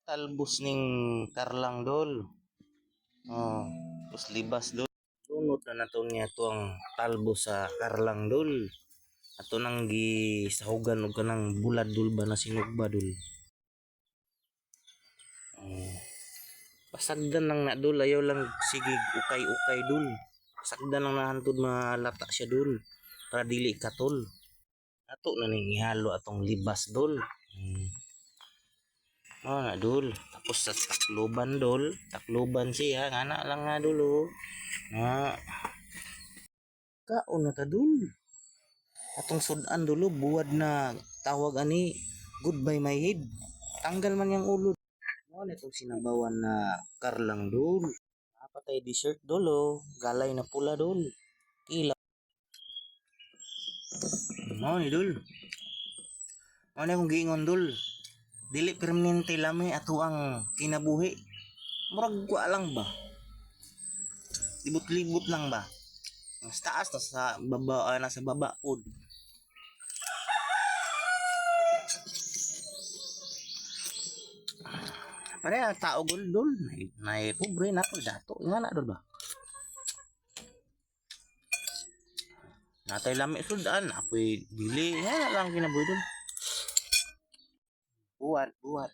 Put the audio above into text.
Talbos ning karlang dol. Oh, tapos libas dol. Tunod na nato niya tuang talbos sa karlang dol. Ato nang gi sahugan og kanang bulad dol ba na sinugba dol. Oh, pasagdan lang na dol, ayaw lang sige ukay-ukay dol. Pasagdan lang na hantod malata siya dol para dili katol. Ato na ning ihalo atong libas dol. Oh, na dol. Tapos sa takloban dol, takloban siya, ngana lang nga dol oh. Nga. Kaon na ta dol. Atong sudan dolo buwad na tawag ani goodbye my head. Tanggal man yang ulo. Mo na itong sinabawan na karlang dol. Napatay dessert dolo, galay na pula dol. Kila. Mo ni dol. Ano akong giingon dol? Dili permanente lami ato ang kinabuhi. Murag wa lang ba? Libot-libot lang ba? Mas taas na sa baba, nasa baba pod. Pare tao gol dol, nay pobre na ko dato nga na dol ba? Natay lami sudan, apoy dili nga lang kinabuhi dol. Buwan, buwan.